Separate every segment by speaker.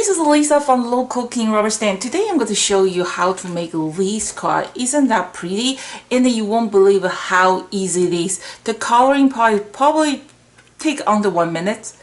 Speaker 1: this is Lisa from Local King Rubber Stamp. Today I'm going to show you how to make this card. Isn't that pretty? And you won't believe how easy it is. The coloring part probably take under 1 minute.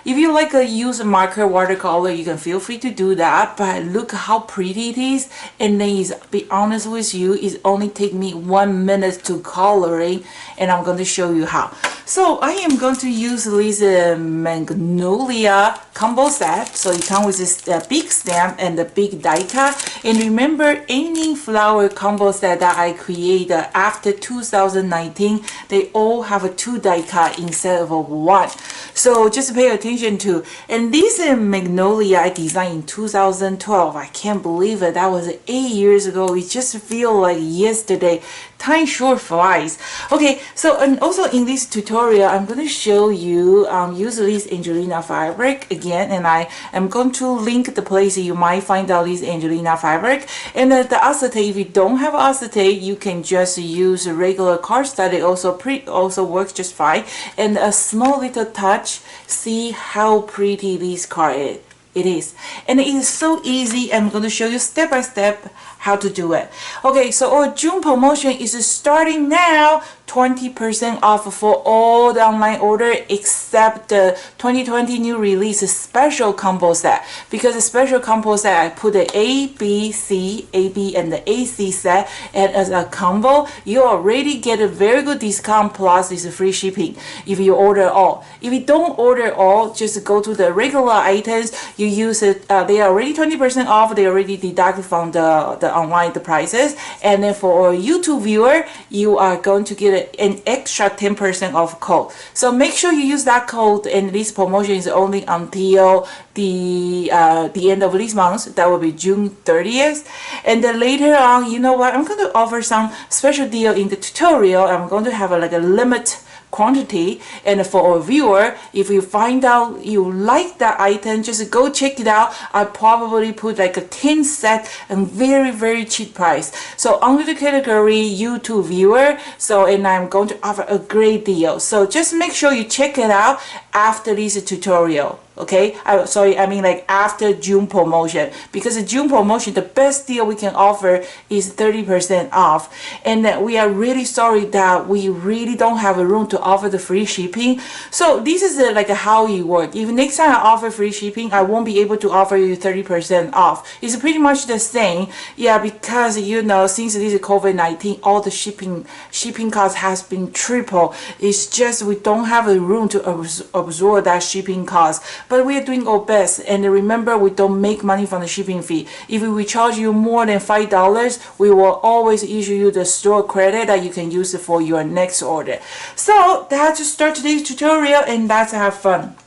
Speaker 1: If you like to use a marker watercolor, you can feel free to do that, but look how pretty it is. And then be honest with you, it only take me 1 minute to coloring, and I'm going to show you how. So I am going to use this Magnolia combo set. So it comes with this big stamp and the big die cut. And remember, any flower combo set that I created after 2019, they all have a 2 die cut instead of a 1. So just pay attention to. And this Magnolia I designed in 2012. I can't believe it. That was 8 years ago. It just feels like yesterday. Time sure flies. Okay, so and also in this tutorial, I'm going to show you use this Angelina fabric again, and I am going to link the place you might find out this Angelina fabric. And the acetate, if you don't have acetate, you can just use regular cardstock. It also works just fine. And a small little touch. See how pretty this card is. And it is so easy. I'm going to show you step by step how to do it. Okay, so our June promotion is starting now. 20% off for all the online order except the 2020 new release special combo set. Because the special combo set, I put the A, B, C, A, B, and the AC set, and as a combo, you already get a very good discount plus this free shipping if you order all. If you don't order all, just go to the regular items. You use it. They are already 20% off. They already deducted from the online prices. And then for a YouTube viewer, you are going to get an extra 10% off code. So make sure you use that code, and this promotion is only until the end of this month. That will be June 30th. And then later on, you know what, I'm going to offer some special deal in the tutorial. I'm going to have like a limit quantity, and for a viewer, if you find out you like that item, just go check it out. I probably put like a 10 set and very cheap price. So under the category YouTube viewer, so and I'm going to offer a great deal. So just make sure you check it out after this tutorial. Okay, I mean like after June promotion, because the June promotion, the best deal we can offer is 30% off, and we are really sorry that we really don't have a room to offer the free shipping. So this is like how it works. If next time I offer free shipping, I won't be able to offer you 30% off. It's pretty much the same, yeah, because you know, since this is COVID-19, all the shipping cost has been triple. It's just we don't have a room to absorb that shipping cost. But we are doing our best, and remember, we don't make money from the shipping fee. If we charge you more than $5, we will always issue you the store credit that you can use for your next order. So that's to start today's tutorial, and let's have fun.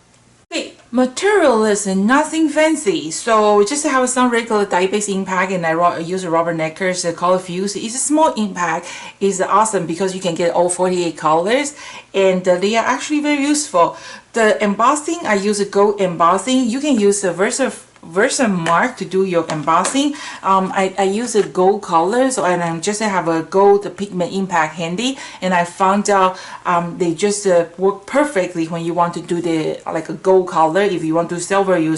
Speaker 1: Okay, material is nothing fancy, so just have some regular dye-based impact, and I use rubber neckers, color fuse. It's a small impact. It's awesome because you can get all 48 colors, and they are actually very useful. The embossing, I use a gold embossing. You can use a Versamark to do your embossing. I use a gold color, so and I just have a gold pigment impact handy, and I found out they just work perfectly when you want to do the like a gold color. If you want to silver, you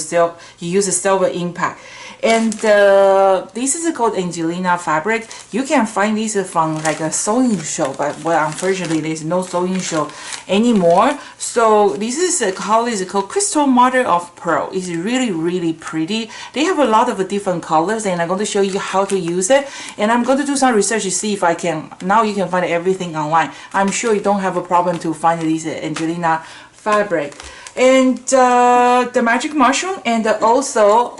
Speaker 1: use a silver impact. And this is called Angelina fabric. You can find this from like a sewing show, but well, unfortunately there's no sewing show anymore. So this is a color is called Crystal Mother of Pearl. It's really pretty. They have a lot of different colors, and I'm going to show you how to use it. And I'm going to do some research to see if I can. Now you can find everything online. I'm sure you don't have a problem to find this Angelina fabric. And the magic mushroom, and also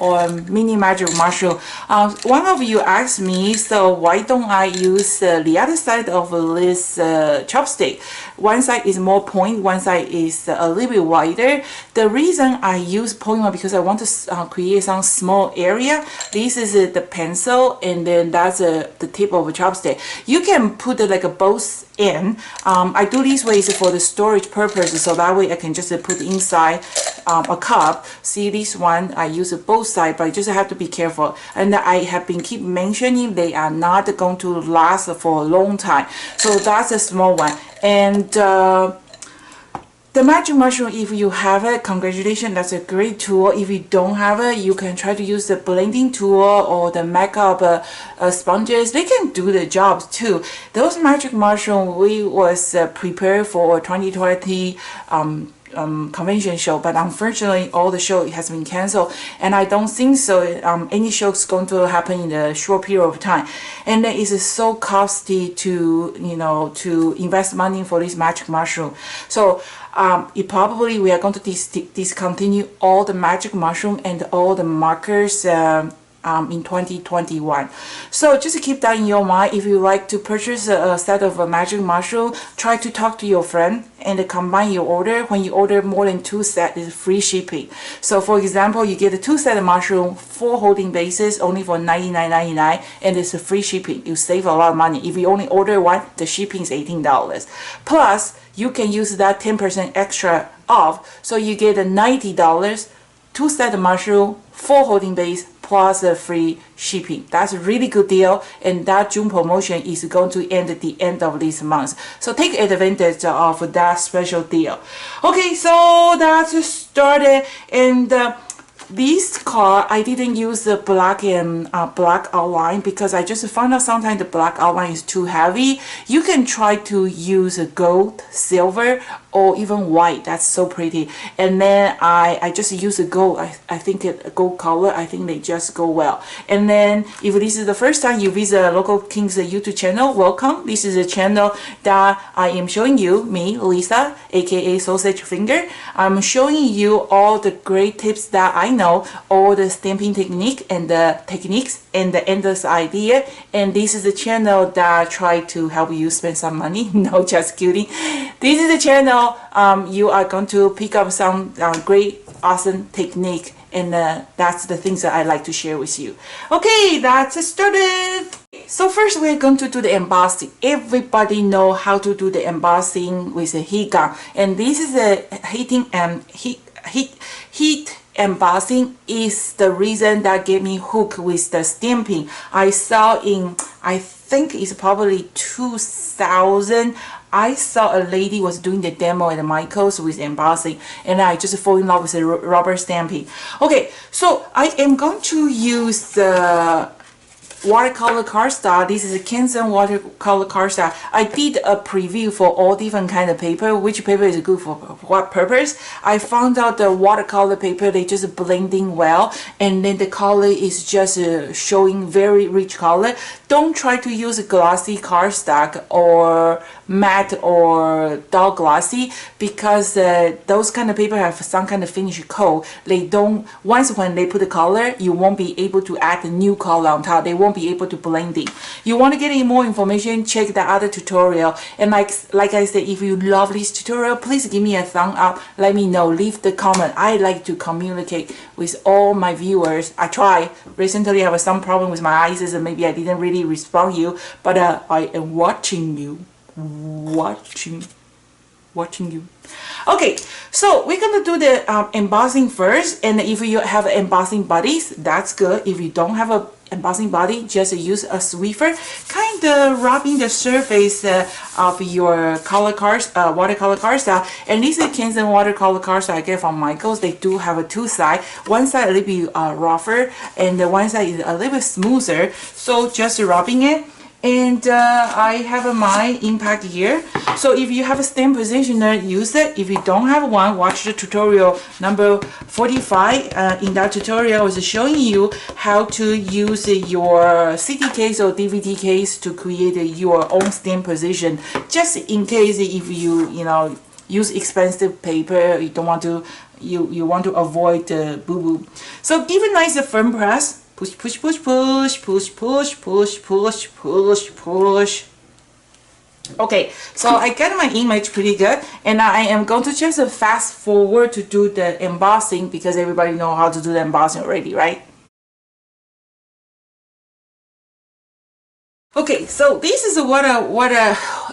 Speaker 1: mini magic mushroom. One of you asked me, so why don't I use the other side of this chopstick? One side is more point, one side is a little bit wider. The reason I use point one because I want to create some small area. This is the pencil, and then that's the tip of a chopstick. You can put it like a both in. I do these ways for the storage purpose, so that way I can just put inside a cup. See this one, I use both sides, but I just have to be careful. And I have been keep mentioning they are not going to last for a long time. So that's a small one. And The magic mushroom, if you have it, congratulations, that's a great tool. If you don't have it, you can try to use the blending tool or the makeup sponges. They can do the job too. Those magic mushroom we was prepared for 2020 convention show, but unfortunately all the show has been canceled, and I don't think so any show is going to happen in a short period of time, and it is so costly to to invest money for this magic mushroom. So it probably we are going to discontinue all the magic mushroom and all the markers in 2021. So just keep that in your mind. If you like to purchase a set of a magic mushroom, try to talk to your friend and combine your order. When you order more than 2 sets, it's free shipping. So for example, you get a 2 set of mushroom, 4 holding bases, only for $99.99, and it's a free shipping. You save a lot of money. If you only order one, the shipping is $18. Plus, you can use that 10% extra off, so you get a $90, 2 set of mushroom, 4 holding base, plus the free shipping. That's a really good deal, and that June promotion is going to end at the end of this month. So take advantage of that special deal. Okay, so that's started, and this card I didn't use the black and black outline because I just found out sometimes the black outline is too heavy. You can try to use a gold, silver, or even white. That's so pretty. And then I just use a gold. I think a gold color. I think they just go well. And then if this is the first time you visit Local Kings YouTube channel, welcome. This is a channel that I am showing you, me, Lisa, aka Sausage Finger. I'm showing you all the great tips that I know, all the stamping technique and the techniques and the endless idea. And this is the channel that try to help you spend some money. No, just kidding. This is the channel you are going to pick up some great, awesome technique, and that's the things that I like to share with you. Okay, that's started. So first we're going to do the embossing. Everybody know how to do the embossing with a heat gun, and this is a heat embossing is the reason that gave me hooked with the stamping. I saw in, I think it's probably 2000, I saw a lady was doing the demo at Michael's with embossing, and I just fall in love with the rubber stamping. Okay, so I am going to use the watercolor cardstock. This is a Canson watercolor cardstock. I did a preview for all different kind of paper, which paper is good for what purpose. I found out the watercolor paper, they just blending well, and then the color is just showing very rich color. Don't try to use a glossy cardstock or matte or dull glossy, because those kind of paper have some kind of finish coat. They don't, once when they put the color, you won't be able to add the new color on top. They won't be able to blend it. You want to get any more information, check the other tutorial. And like I said, if you love this tutorial, please give me a thumb up. Let me know, leave the comment. I like to communicate with all my viewers. I try. Recently I have some problem with my eyes, and maybe I didn't really respond you, but I am watching you. Watching you. Okay, so we're gonna do the embossing first, and if you have embossing buddies, that's good. If you don't have a embossing body, just use a Swiffer, kind of rubbing the surface of your color cards, watercolor cardstock. And this is Canson watercolor cardstock I get from Michael's. They do have a 2 sides. One side a little bit rougher, and the one side is a little bit smoother. So just rubbing it. And I have my impact here. So if you have a stamp positioner, use it. If you don't have one, watch the tutorial number 45. In that tutorial, I was showing you how to use your CD case or DVD case to create your own stamp position. Just in case if you use expensive paper, you don't want to, you want to avoid the boo-boo. So give a nice firm press. Push, push, push, push, push, push, push, push, push, push. Okay, so I get my image pretty good, and I am going to just fast forward to do the embossing, because everybody know how to do the embossing already, right? Okay, so this is what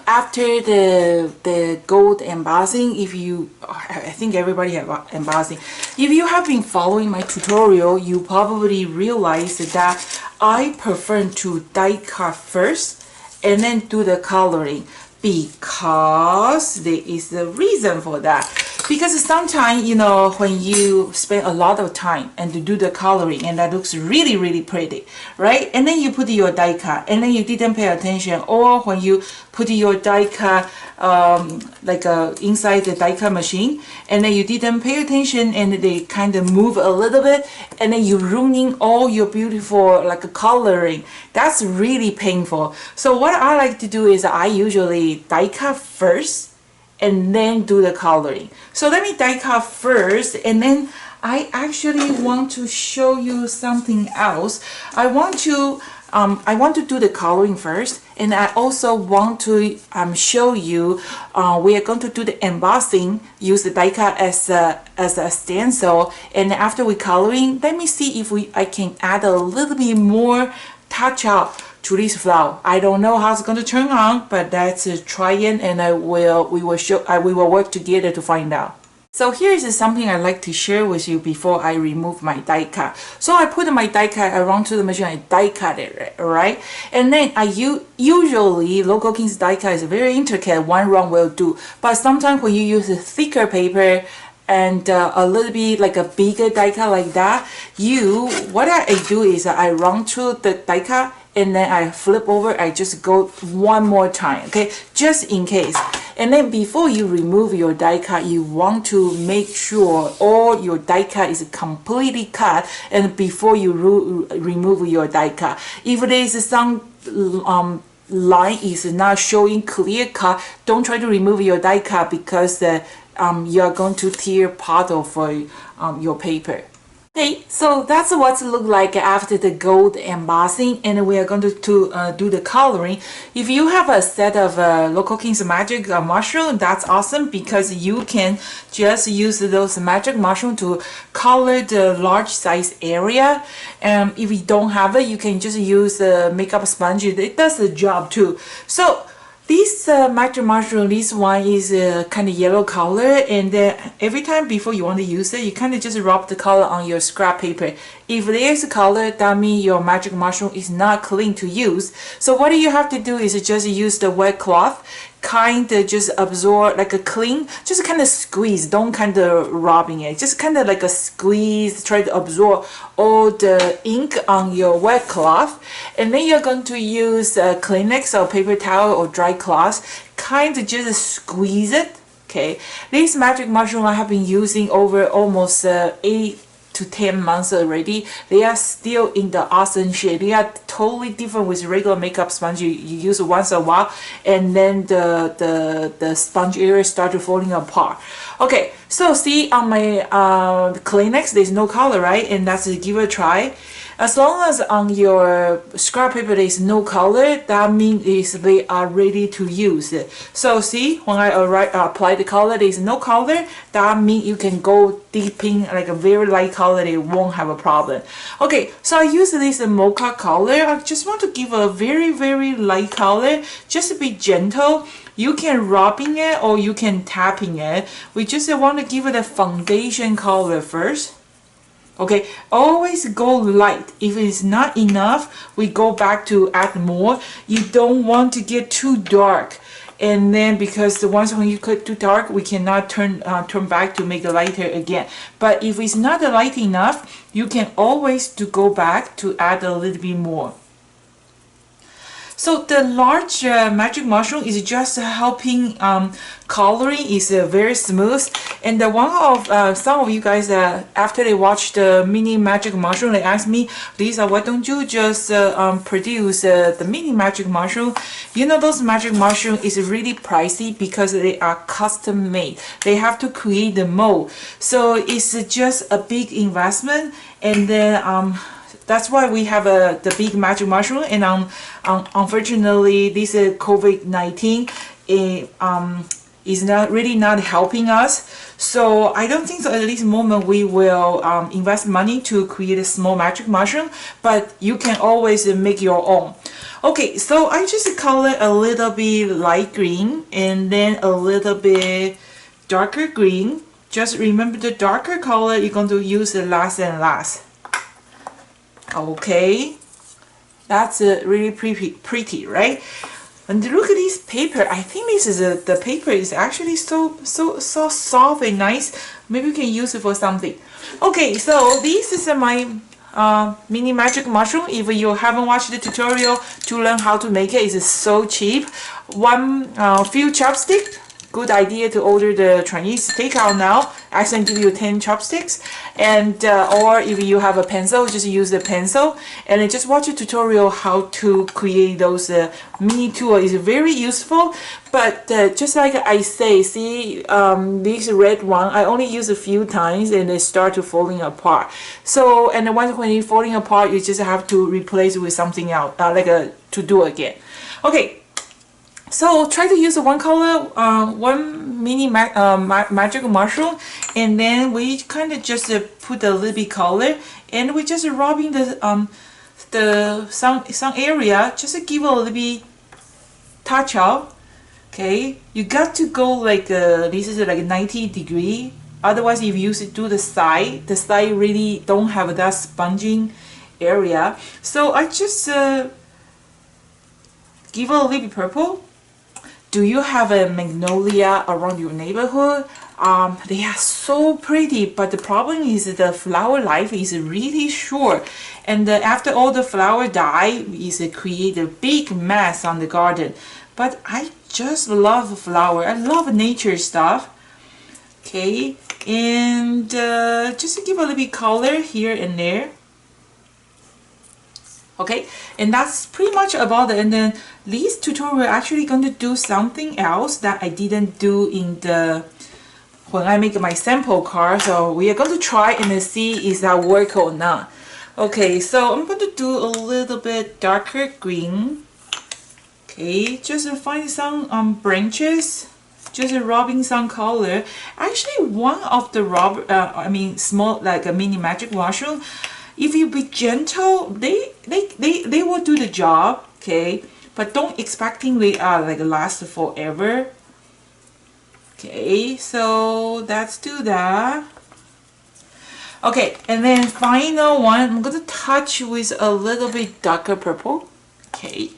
Speaker 1: after the gold embossing. If you, I think everybody have embossing. If you have been following my tutorial, you probably realize that I prefer to die cut first and then do the coloring, because there is a reason for that. Because sometimes, you know, when you spend a lot of time and to do the coloring and that looks really, really pretty, right? And then you put your die cut and then you didn't pay attention, or when you put your die cut inside the die cut machine and then you didn't pay attention and they kind of move a little bit and then you're ruining all your beautiful like coloring. That's really painful. So what I like to do is I usually die cut first and then do the coloring. So let me die cut first, and then I actually want to show you something else. I want to do the coloring first, and I also want to show you we are going to do the embossing, use the die cut as a stencil, and after we coloring, let me see if I can add a little bit more touch up to this flower. I don't know how it's going to turn out, but that's try it, and we will work together to find out. So here is something I'd like to share with you before I remove my die cut. So I put my die cut around to the machine, I die cut it, right? And then usually Local King's die cut is very intricate, one run will do. But sometimes when you use a thicker paper and a little bit like a bigger die cut like that, what I do is I run through the die cut and then I flip over, I just go one more time, okay, just in case. And then before you remove your die cut, you want to make sure all your die cut is completely cut, and before you remove your die cut, if there is some line is not showing clear cut, don't try to remove your die cut because you are going to tear part of your paper. Okay, so that's what it looks like after the gold embossing, and we are going to do the coloring. If you have a set of Local King's magic mushroom, that's awesome because you can just use those magic mushroom to color the large size area. If you don't have it, you can just use the makeup sponge. It does the job too. So this magic mushroom, this one is kind of yellow color, and every time before you want to use it, you kind of just rub the color on your scrap paper. If there's a color, that means your magic mushroom is not clean to use. So what you have to do is just use the wet cloth, kind of just absorb like a clean, just kind of squeeze, don't kind of rubbing it, just kind of like a squeeze, try to absorb all the ink on your wet cloth. And then you're going to use a Kleenex or paper towel or dry cloth, kind of just squeeze it. Okay, this magic mushroom I have been using over almost 8 to 10 months already. They are still in the awesome shape. They are totally different with regular makeup sponge. You use it once a while and then the sponge area start to falling apart. Okay, so see on my Kleenex there's no color, right? And that's give it a try. As long as on your scrap paper there is no color, that means they are ready to use it. So see, when I apply the color, there is no color, that means you can go deep in like a very light color, they won't have a problem. Okay, so I use this mocha color. I just want to give a very, very light color, just be gentle. You can rubbing it or you can tapping it. We just want to give it a foundation color first. Okay, always go light. If it's not enough, we go back to add more. You don't want to get too dark, and then because the ones when you cut too dark, we cannot turn back to make it lighter again. But if it's not light enough, you can always go back to add a little bit more. So the large magic mushroom is just helping coloring is very smooth. And the one of some of you guys after they watched the mini magic mushroom, they asked me, Lisa, why don't you just produce the mini magic mushroom? You know, those magic mushroom is really pricey because they are custom made. They have to create the mold, so it's just a big investment. And then that's why we have the big magic mushroom. And unfortunately, this COVID-19 is not helping us. So I don't think so at this moment we will invest money to create a small magic mushroom, but you can always make your own. Okay, so I just color a little bit light green and then a little bit darker green. Just remember the darker color you're going to use the last and last. Okay, that's really pretty, right? And look at this paper. I think this is the paper is actually so soft and nice. Maybe we can use it for something. Okay, so this is my mini magic mushroom. If you haven't watched the tutorial to learn how to make it, it's so cheap. Few chopsticks. Good idea to order the Chinese takeout now. I can give you 10 chopsticks, and or if you have a pencil, just use the pencil and then just watch a tutorial how to create those mini tool. Is very useful. But just like I say, see this red one, I only use a few times and they start to falling apart. So and then once when it's falling apart, you just have to replace it with something else, to do again. Okay. So try to use one color, one mini magic mushroom, and then we kind of just put a little bit color, and we just rubbing some area, just to give a little bit touch up. Okay, you got to go like this is like 90-degree. Otherwise, if you use it to the side really don't have that sponging area. So I just give a little bit purple. Do you have a magnolia around your neighborhood? They are so pretty, but the problem is the flower life is really short, and after all the flower die, it create a big mess on the garden. But I just love flower. I love nature stuff. Okay, and just to give a little bit color here and there. Okay, and that's pretty much about it. And then this tutorial actually going to do something else that I didn't do in the when I make my sample card. So we are going to try and see is that work or not. Okay, so I'm going to do a little bit darker green. Okay, just find some branches, just rubbing some color. Actually, one of the small like a mini magic mushroom. If you be gentle, they will do the job, okay? But don't expecting they are like last forever. Okay, so let's do that. Okay, and then final one, I'm gonna touch with a little bit darker purple. Okay,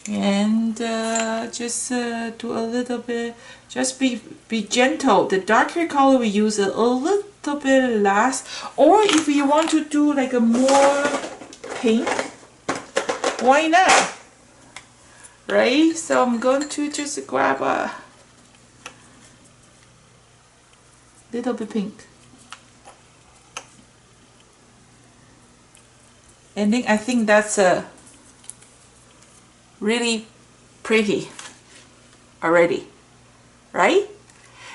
Speaker 1: and just do a little bit. Just be gentle. The darker color we use a little bit less, or if you want to do like a more pink, why not? Right? So I'm going to just grab a little bit pink, and then I think that's really pretty already, right?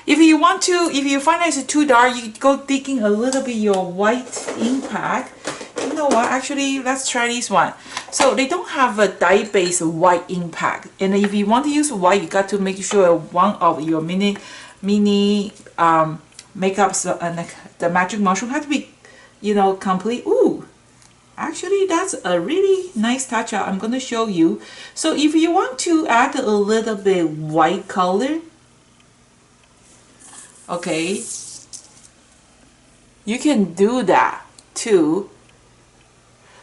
Speaker 1: If you want to, if you find it's too dark, you go digging a little bit your white impact. You know what? Actually, let's try this one. So they don't have a dye-based white impact, and if you want to use white, you got to make sure one of your mini makeups and the magic mushroom has to be, complete. Ooh, actually, that's a really nice touch up. I'm gonna show you. So if you want to add a little bit white color. Okay, you can do that too.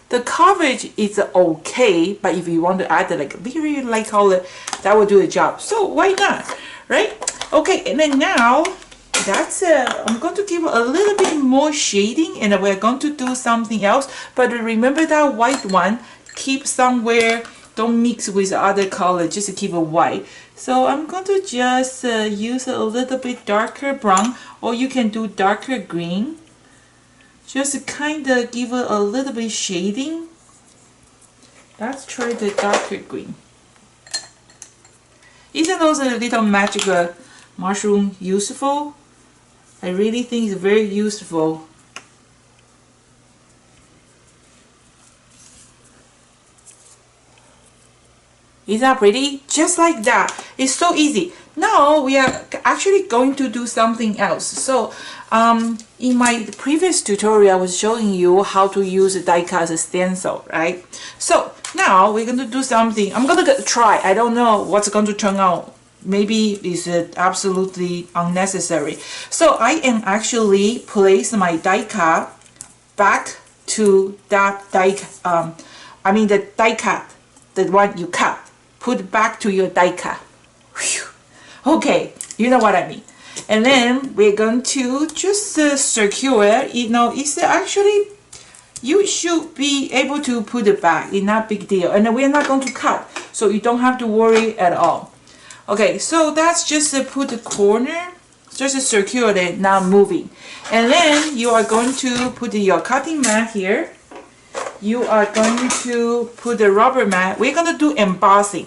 Speaker 1: The coverage is okay, but if you want to add like a very light color, that will do the job. So why not, right? Okay, and then now that's I'm going to give a little bit more shading, and we're going to do something else. But remember that white one, keep somewhere. Don't mix with other color, just keep it white. So I'm going to just use a little bit darker brown, or you can do darker green. Just kind of give it a little bit shading. Let's try the darker green. Isn't those little magic mushroom useful? I really think it's very useful. Is that pretty? Just like that. It's so easy. Now we are actually going to do something else. So in my previous tutorial I was showing you how to use a die cut as a stencil, right? So now we're going to do something. I'm going to try. I don't know what's going to turn out. Maybe it's absolutely unnecessary. So I am actually place my die cut back to that the die cut, the one you cut. put back to your die cut. Whew. Okay, you know what I mean. And then we're going to just secure it. You know, it's actually, you should be able to put it back. It's not a big deal. And then we're not going to cut, so you don't have to worry at all. Okay, so that's just put the corner, just secure it, not moving. And then you are going to put your cutting mat here. You are going to put the rubber mat. We're going to do embossing.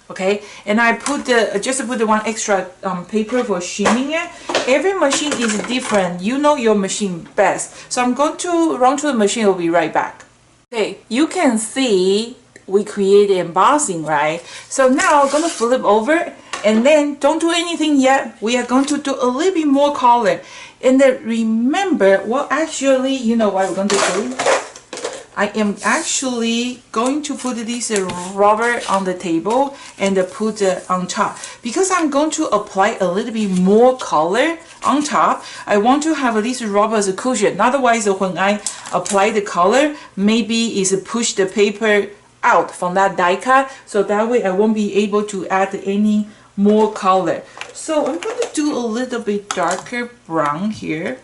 Speaker 1: Okay, and I put the just put the one extra paper for shimmy it. Every machine is different. You know your machine best. So I'm going to run to the machine. I'll be right back. Okay, you can see we create embossing, right? So now I'm gonna flip over, and then don't do anything yet. We are going to do a little bit more color. And then remember, well, actually, you know what we're going to do? I am actually going to put this rubber on the table and put on top, because I'm going to apply a little bit more color on top. I want to have this rubber as a cushion. Otherwise, when I apply the color, maybe it's push the paper out from that die cut, so that way I won't be able to add any more color. So I'm going to do a little bit darker brown here.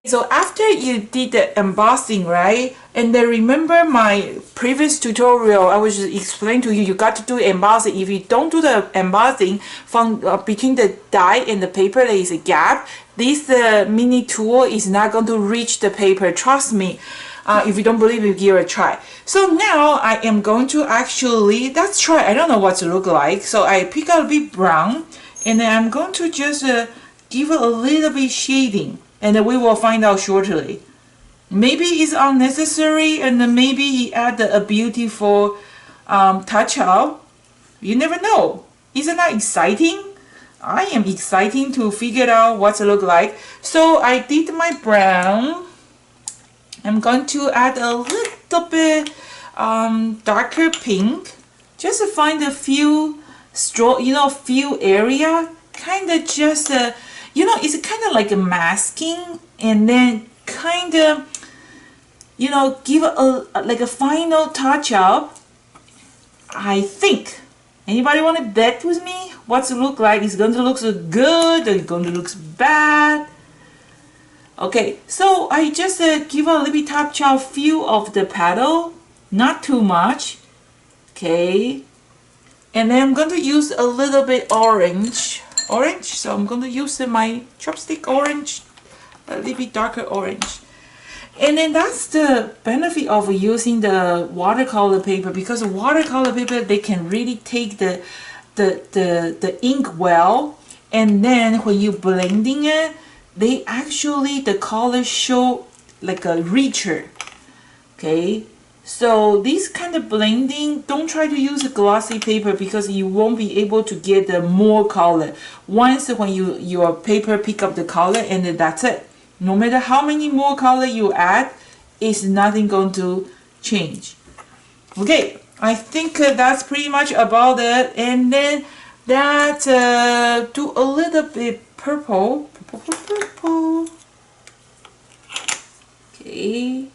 Speaker 1: So after you did the embossing, right? And then remember my previous tutorial, I was just explaining to you, you got to do embossing. If you don't do the embossing from between the die and the paper, there is a gap. This mini tool is not going to reach the paper. Trust me. If you don't believe it, give it a try. So now I am going to actually, let's try. I don't know what to look like. So I pick out a bit brown, and then I'm going to just give it a little bit shading. And then we will find out shortly. Maybe it's unnecessary, and then maybe he add a beautiful touch up. You never know. Isn't that exciting? I am excited to figure out what to look like. So I did my brown. I'm going to add a little bit darker pink. Just to find a few few area. Kind of just it's kind of like a masking, and then kind of, give like a final touch up. I think. Anybody want to bet with me? What's it look like? It's going to look so good, or it's going to look bad? Okay, so I just give a little bit touch up feel of the petal, not too much. Okay, and then I'm going to use a little bit orange, so I'm going to use my chopstick orange, a little bit darker orange. And then that's the benefit of using the watercolor paper, because watercolor paper, they can really take the ink well, and then when you blending it, they actually, the color show like a richer. Okay, so this kind of blending, don't try to use a glossy paper, because you won't be able to get the more color. Once when your paper pick up the color, and then that's it. No matter how many more color you add, it's nothing going to change. Okay, I think that's pretty much about it. And then that do a little bit purple. Okay.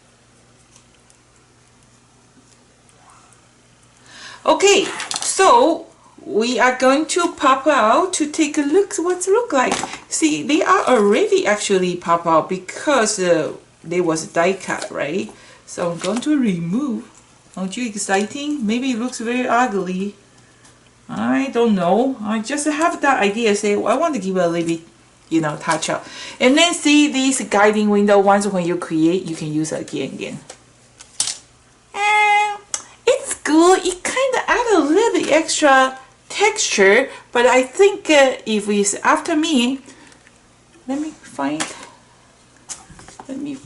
Speaker 1: Okay, so we are going to pop out to take a look what it look like. See, they are already actually pop out because there was a die cut, right? So I'm going to remove. Aren't you exciting? Maybe it looks very ugly. I don't know. I just have that idea. Say, well, I want to give it a little bit, touch up. And then see these guiding window ones, when you create, you can use it again. And it's good. It kind of add a little bit extra texture, but I think if it's after me, let me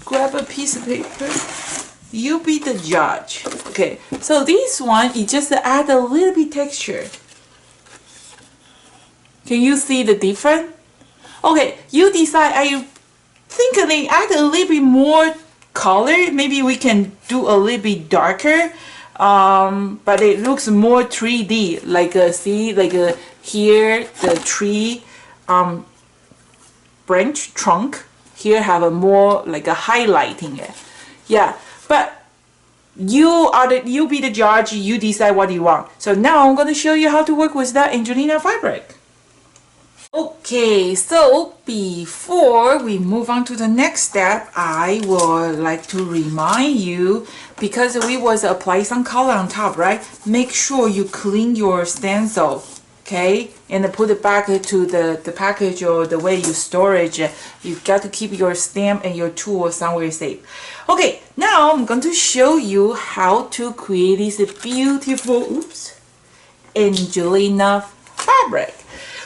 Speaker 1: grab a piece of paper. You be the judge. Okay, so this one, it just add a little bit texture. Can you see the difference? Okay, you decide. I think they add a little bit more color. Maybe we can do a little bit darker. But it looks more 3D, like see, like here the tree branch trunk here have a more like a highlighting it. Yeah, but you be the judge, you decide what you want. So now I'm going to show you how to work with that Angelina fabric. Okay, so before we move on to the next step, I would like to remind you, because we was apply some color on top, right? Make sure you clean your stencil, okay? And put it back to the package or the way you store it. You've got to keep your stamp and your tool somewhere safe. Okay, now I'm going to show you how to create this beautiful, Angelina fabric.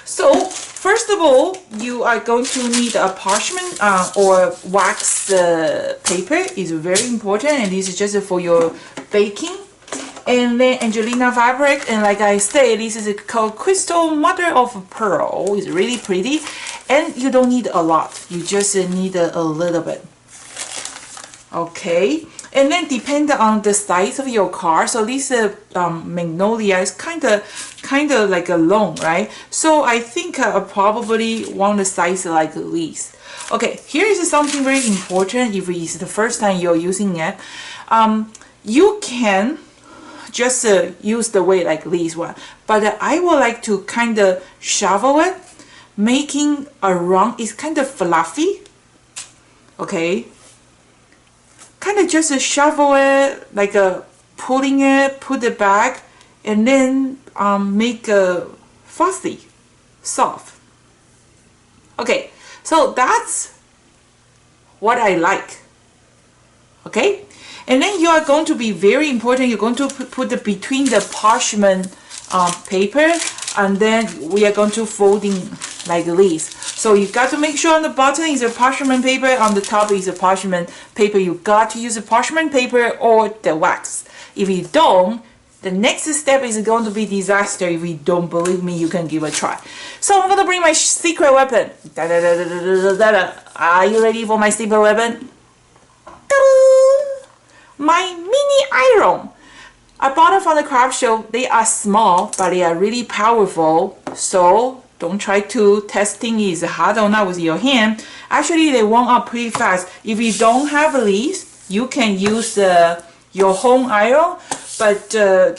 Speaker 1: So first of all, you are going to need a parchment or wax paper. Is very important, and this is just for your baking. And then Angelina fabric, and like I say, this is called Crystal Mother of Pearl. It's really pretty, and you don't need a lot. You just need a little bit. Okay, and then depend on the size of your card. So this Magnolia is kind of like a long, right? So I think I probably want a size like this. Okay, here is something very important. If it's the first time you're using it, you can just use the way like this one, but I would like to kind of shovel it, making a round. It's kind of fluffy. Okay, kind of just shovel it, like pulling it, put it back, and then make a fuzzy, soft. Okay, so that's what I like. Okay, and then you are going to be very important. You're going to put it between the parchment paper, and then we are going to folding like this. So you got to make sure on the bottom is a parchment paper, on the top is a parchment paper. You got to use a parchment paper or the wax. If you don't, the next step is going to be disaster. If you don't believe me, you can give it a try. So I'm going to bring my secret weapon. Da, da, da, da, da, da, da. Are you ready for my secret weapon? My mini iron. I bought it from the craft show. They are small, but they are really powerful. So don't try to testing is hard or not with your hand. Actually, they warm up pretty fast. If you don't have these, you can use your home iron, but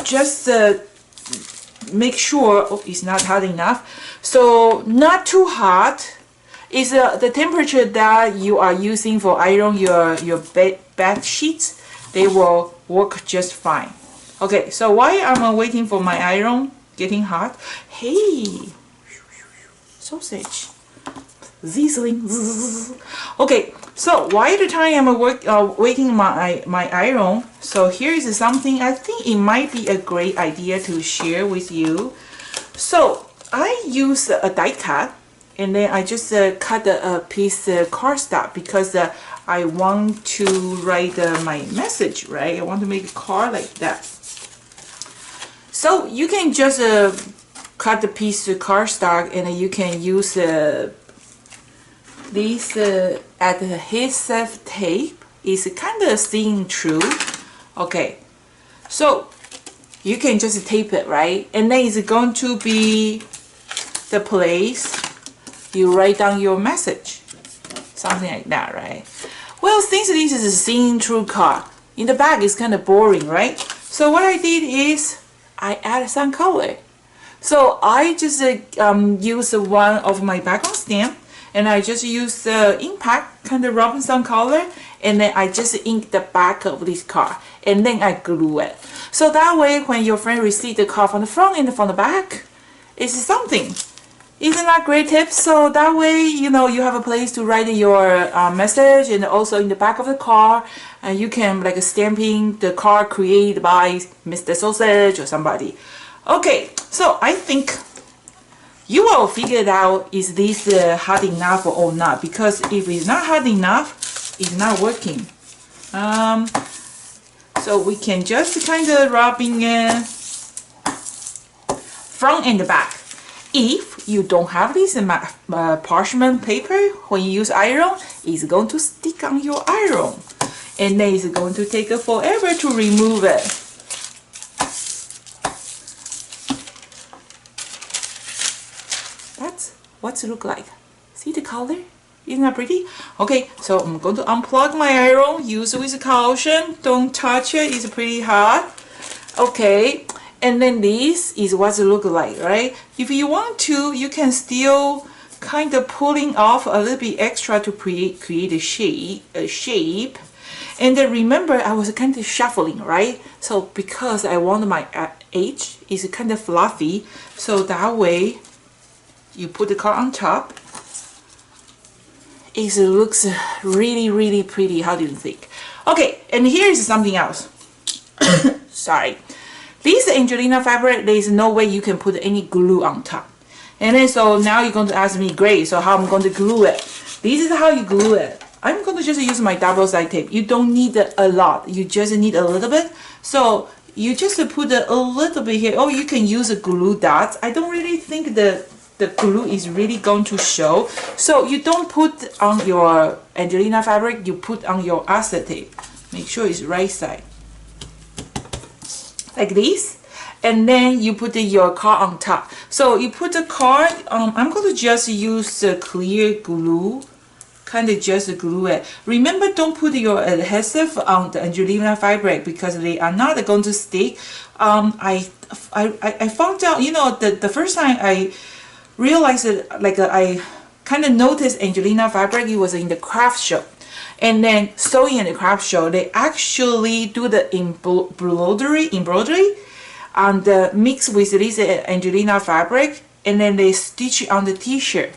Speaker 1: just make sure it's not hot enough. So not too hot. Is the temperature that you are using for iron your bed sheets. They will work just fine. Okay, so while I'm waiting for my iron getting hot, hey, sausage, sizzling. Okay, so while the time I'm waiting my iron, so here is something I think it might be a great idea to share with you. So I use a die cut, and then I just cut a piece cardstock because I want to write my message, right? I want to make a card like that. So you can just cut the piece of cardstock, and you can use this adhesive tape. It's kind of seeing through. Okay, so you can just tape it, right? And then it's going to be the place you write down your message, something like that, right? Well, since this is a seeing through card, in the back it's kind of boring, right? So what I did is I added some color. So I just use one of my background stamp, and I just use the impact, kind of rub some color, and then I just ink the back of this card, and then I glue it. So that way, when your friend receives the card from the front and from the back, it's something. Isn't that great tip? So that way, you know, you have a place to write your message, and also in the back of the card, you can like stamping the card created by Mr. Sausage or somebody. Okay, so I think you will figure it out, is this hard enough or not, because if it's not hard enough, it's not working. So we can just kind of rubbing front and the back. If you don't have this parchment paper, when you use iron, it's going to stick on your iron, and then it's going to take forever to remove it. That's what it looks like. See the color? Isn't that pretty? Okay, so I'm going to unplug my iron. Use with caution. Don't touch it. It's pretty hot. Okay, and then this is what it looks like, right? If you want to, you can still kind of pulling off a little bit extra to create a shape. And then remember, I was kind of shuffling, right? So because I want my edge is kind of fluffy, so that way you put the card on top. It looks really, really pretty. How do you think? Okay, and here's something else. Sorry. This Angelina fabric, there is no way you can put any glue on top. And then so now you're going to ask me, great, so how I'm going to glue it? This is how you glue it. I'm going to just use my double-sided tape. You don't need a lot. You just need a little bit. So you just put a little bit here. Oh, you can use a glue dots. I don't really think the glue is really going to show. So you don't put on your Angelina fabric, you put on your acetate. Make sure it's right side. Like this. And then you put your card on top. So you put the card, I'm going to just use the clear glue. Kind of just glue it. Remember, don't put your adhesive on the Angelina fabric because they are not going to stick. I found out, you know, the first time I realized it, like I kind of noticed Angelina fabric, it was in the craft show. And then sewing in the craft show, they actually do the embroidery and mix with this Angelina fabric, and then they stitch it on the t-shirt.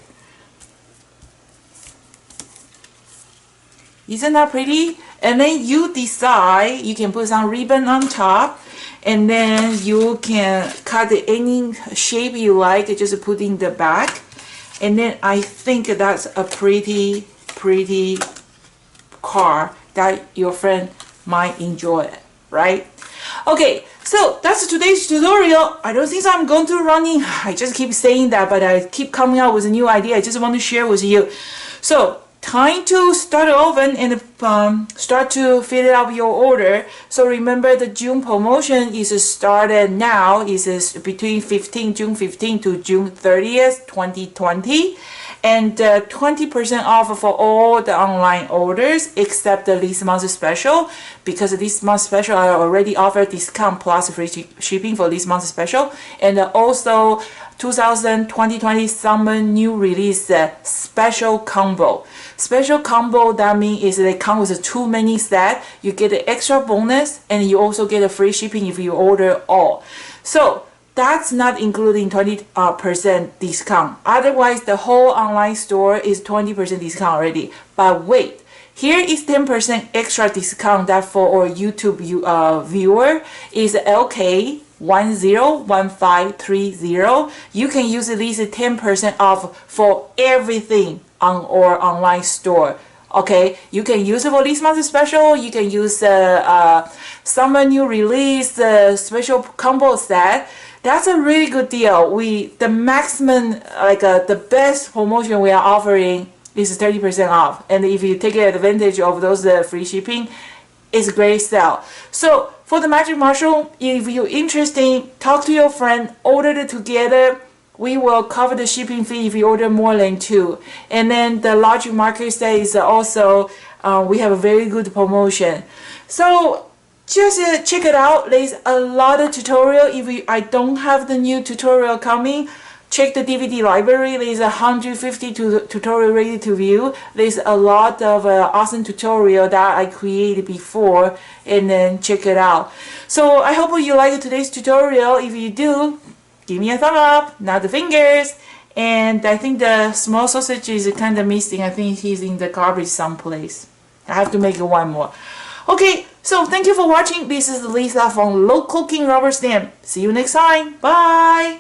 Speaker 1: Isn't that pretty? And then you decide, you can put some ribbon on top, and then you can cut any shape you like, just put in the back. And then I think that's a pretty card that your friend might enjoy, right? Okay, so that's today's tutorial. I don't think I'm going to running. I just keep saying that, but I keep coming out with a new idea. I just want to share with you. So time to start oven and start to fill up your order. So remember, the June promotion is started now. Is between June 15 to June 30th, 2020. And 20% off for all the online orders except this month's special, because this month's special I already offered discount plus free shipping for this month's special. And also 2020 summer new release special combo. Special combo, that means is they come with too many sets. You get an extra bonus and you also get a free shipping if you order all. So that's not including 20% discount. Otherwise, the whole online store is 20% discount already. But wait, here is 10% extra discount that for our YouTube viewer is LK101530. You can use this 10% off for everything on our online store. Okay, you can use it for this month's special. You can use summer new release special combo set. That's a really good deal. The maximum, like the best promotion we are offering is 30% off. And if you take advantage of those free shipping, it's a great sale. So for the Magic Mushroom, if you're interested, talk to your friend, order it together. We will cover the shipping fee if you order more than 2. And then the Logic Marker set is also, we have a very good promotion. So just check it out. There's a lot of tutorial. If I don't have the new tutorial coming, check the DVD library. There's 150 tutorial ready to view. There's a lot of awesome tutorial that I created before, and then check it out. So I hope you like today's tutorial. If you do, give me a thumb up, not the fingers. And I think the small sausage is kind of missing. I think he's in the garbage someplace. I have to make one more. Okay, so thank you for watching. This is Lisa from Low Cooking Rubber Stamp. See you next time. Bye.